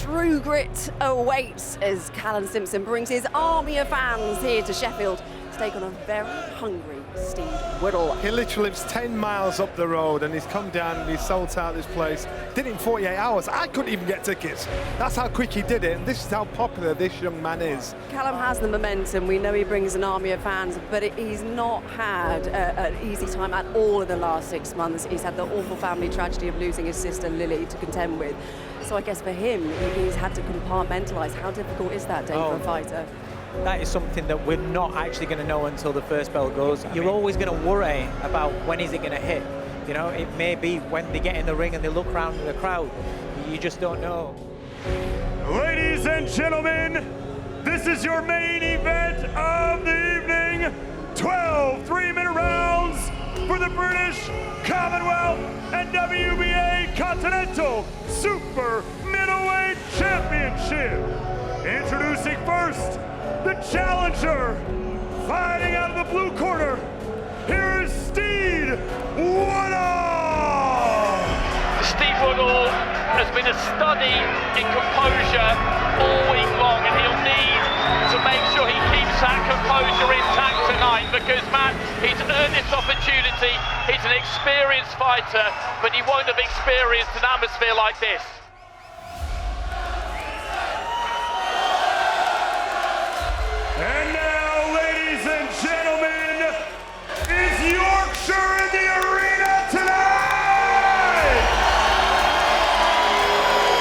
true grit awaits as Callum Simpson brings his army of fans here to Sheffield to take on a very hungry Steed Woodall. He literally lives 10 miles up the road and he's come down and he's sold out this place. Did it in 48 hours. I couldn't even get tickets. That's how quick he did it, and this is how popular this young man is. Callum has the momentum. We know he brings an army of fans, but he's not had an easy time at all in the last 6 months. He's had the awful family tragedy of losing his sister Lily to contend with. So I guess for him, he's had to compartmentalise. How difficult is that day for a fighter? That is something that we're not actually going to know until the first bell goes. You're always going to worry about when is it going to hit. You know, it may be when they get in the ring and they look around the crowd. You just don't know. Ladies and gentlemen, this is your main event of the evening. 12 3-minute rounds for the British Commonwealth and WBA Continental Super Middleweight Championship. Introducing first, the challenger, fighting out of the blue corner. Here is Steed Woodall. Steed Woodall has been a study in composure all week long, and he'll need to make sure he keeps that composure intact tonight because, Matt, he's earned this opportunity. He's an experienced fighter, but he won't have experienced an atmosphere like this. And now, ladies and gentlemen, is Yorkshire in the arena tonight?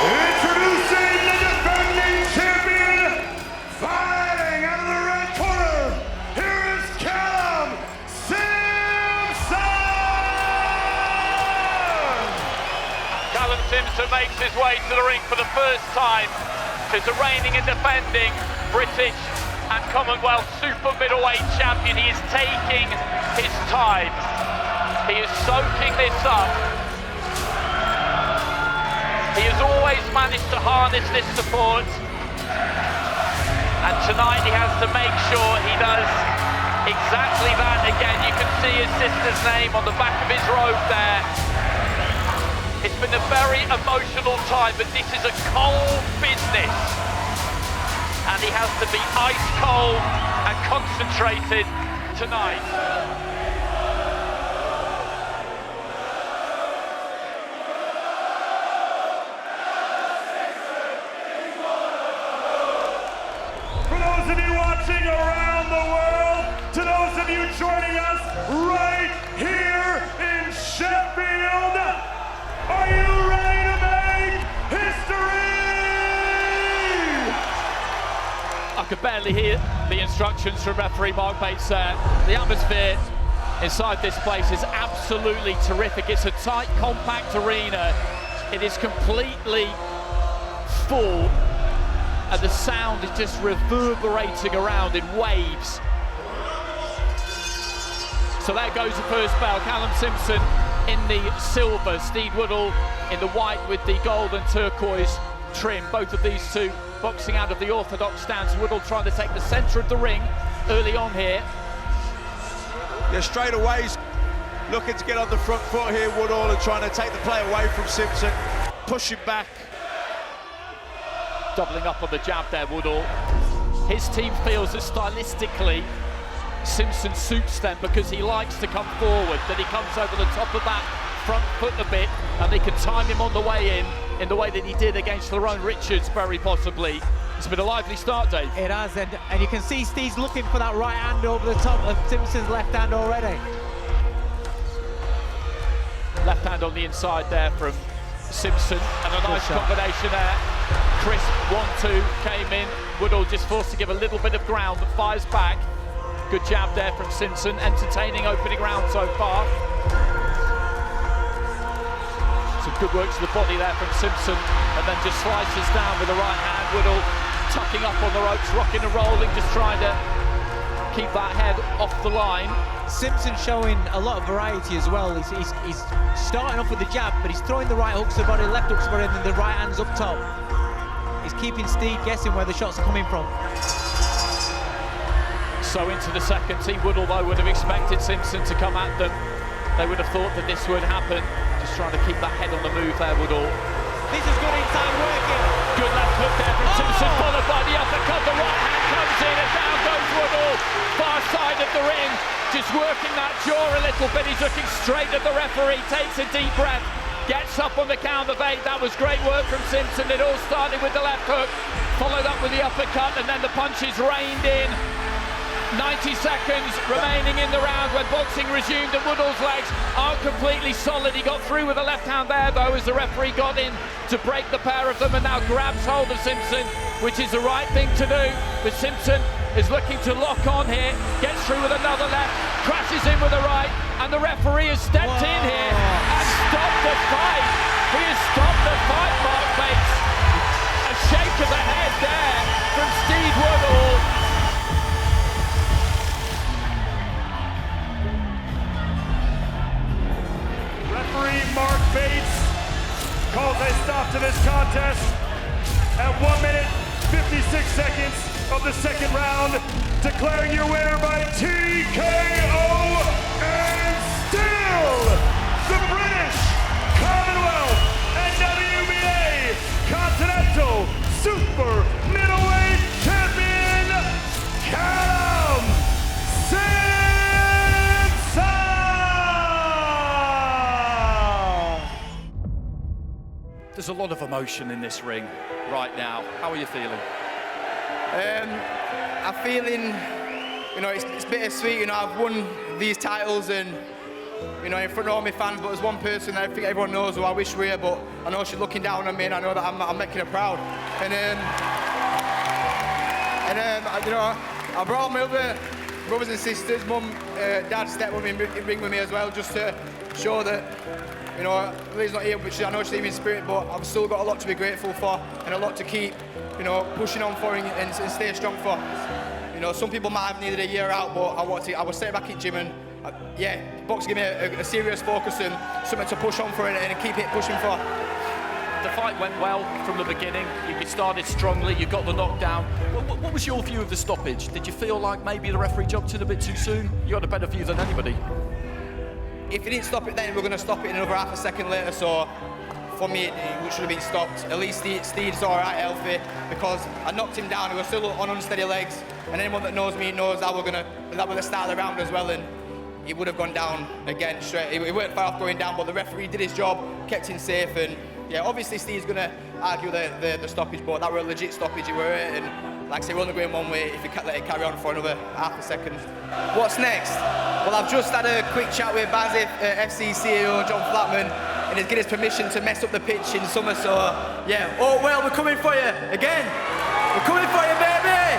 Introducing the defending champion, fighting out of the red corner, here is Callum Simpson! Callum Simpson makes his way to the ring for the first time as the reigning and defending British and Commonwealth Super Middleweight Champion. He is taking his time. He is soaking this up. He has always managed to harness this support. And tonight he has to make sure he does exactly that again. You can see his sister's name on the back of his robe there. It's been a very emotional time, but this is a cold business. And he has to be ice cold and concentrated tonight. For those of you watching around the world, to those of you joining us right here in Sheffield, are you ready to make history? I could barely hear the instructions from referee Mark Bates there. The atmosphere inside this place is absolutely terrific. It's a tight, compact arena. It is completely full, and the sound is just reverberating around in waves. So there goes the first bell. Callum Simpson in the silver, Steed Woodall in the white with the gold and turquoise trim. Both of these two boxing out of the orthodox stance. Woodall trying to take the centre of the ring early on here. Yeah, straight away he's looking to get on the front foot here, Woodall, and trying to take the play away from Simpson. Pushing back. Doubling up on the jab there, Woodall. His team feels that stylistically Simpson suits them because he likes to come forward, that he comes over the top of that front foot a bit, and they can time him on the way in the way that he did against Lerone Richards, very possibly. It's been a lively start, Dave. It has, and you can see Steve's looking for that right hand over the top of Simpson's left hand already. Left hand on the inside there from Simpson, and a nice combination there. Crisp 1-2 came in. Woodall just forced to give a little bit of ground, but fires back. Good jab there from Simpson, entertaining opening round so far. Some good work to the body there from Simpson, and then just slices down with the right hand. Woodall tucking up on the ropes, rocking and rolling, just trying to keep that head off the line. Simpson showing a lot of variety as well. He's starting off with the jab, but he's throwing the right hooks to the body, left hooks to the body, and then the right hand's up top. He's keeping Steed guessing where the shots are coming from. So into the second, Team Woodall though would have expected Simpson to come at them. They would have thought that this would happen. Just trying to keep that head on the move there, Woodall. This is good inside working. Good left God, the right hand comes in and down goes Woodall, far side of the ring, just working that jaw a little bit. He's looking straight at the referee, takes a deep breath, gets up on the count of 8. That was great work from Simpson. It all started with the left hook, followed up with the uppercut, and then the punches rained in. 90 seconds remaining in the round when boxing resumed, and Woodall's legs aren't completely solid. He got through with the left hand there though as the referee got in to break the pair of them, and now grabs hold of Simpson, which is the right thing to do. But Simpson is looking to lock on here, gets through with another left, crashes in with a right, and the referee has stepped in here and stopped the fight. He has stopped the fight, Mark Bates. A shake of the head there from Steed Woodall. Referee Mark Bates calls a stop to this contest at 1 minute 56 seconds of the second round, declaring your winner by TKO and still the British Commonwealth and WBA Continental Super Middleweight Champion, Callum Simpson! There's a lot of emotion in this ring right now. How are you feeling? I'm feeling, it's bittersweet. I've won these titles and, in front of all my fans, but there's one person that I think everyone knows who I wish were here, but I know she's looking down on me and I know that I'm making her proud. I brought my other brothers and sisters, mum, dad, stepmom in the ring with me as well, just to show that, Lily's not here, but I know she's here in spirit, but I've still got a lot to be grateful for and a lot to keep, pushing on for and stay strong for. Some people might have needed a year out, but I was staying back in gym and, boxing gave me a serious focus and something to push on for and keep it pushing for. The fight went well from the beginning. You started strongly, you got the knockdown. What was your view of the stoppage? Did you feel like maybe the referee jumped in a bit too soon? You had a better view than anybody. If he didn't stop it then, we're going to stop it in another half a second later, so for me, it should have been stopped. At least Steed's all right, healthy, because I knocked him down, he was still on unsteady legs, and anyone that knows me knows that was the start of the round as well, and he would have gone down again straight. He weren't far off going down, but the referee did his job, kept him safe, and obviously Steed's going to argue the stoppage, but that were a legit stoppage, it were it, and like I say, we're only going one way if you can't let it carry on for another half a second. What's next? Well, I've just had a quick chat with Bazif, FC CEO John Flatman, and he's given us permission to mess up the pitch in summer, so oh well, we're coming for you again. We're coming for you, baby!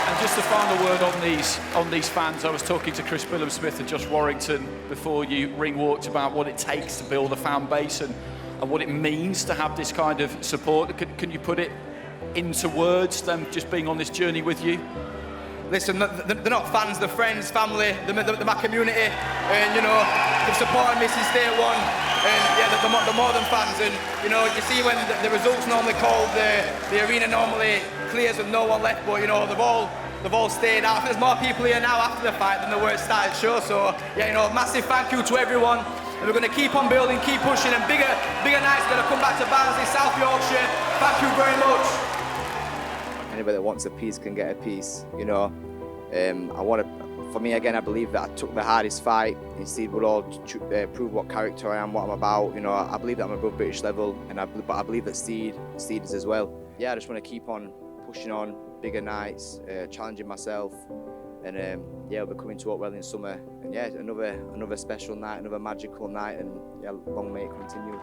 And just a final word on these fans. I was talking to Chris Billam-Smith and Josh Warrington before you ring walked about what it takes to build a fan base and what it means to have this kind of support. Can you put it into words, them just being on this journey with you? Listen, they're not fans, they're friends, family, they're my community, and they've supported me since day one, and they're more than fans, and you see when the results normally called, the arena normally clears with no one left, but they've all stayed out. There's more people here now after the fight than there were at the start of the show, so massive thank you to everyone. And we're going to keep on building, keep pushing, and bigger nights are going to come back to Barnsley, South Yorkshire. Thank you very much. Anybody that wants a piece can get a piece, for me again, I believe that I took the hardest fight in Steed Woodall to prove what character I am, what I'm about. I believe that I'm above British level, but I believe that Steed is as well. I just want to keep on pushing on, bigger nights, challenging myself. And we'll be coming to Oakwell in summer, and another special night, another magical night, and long may it continue.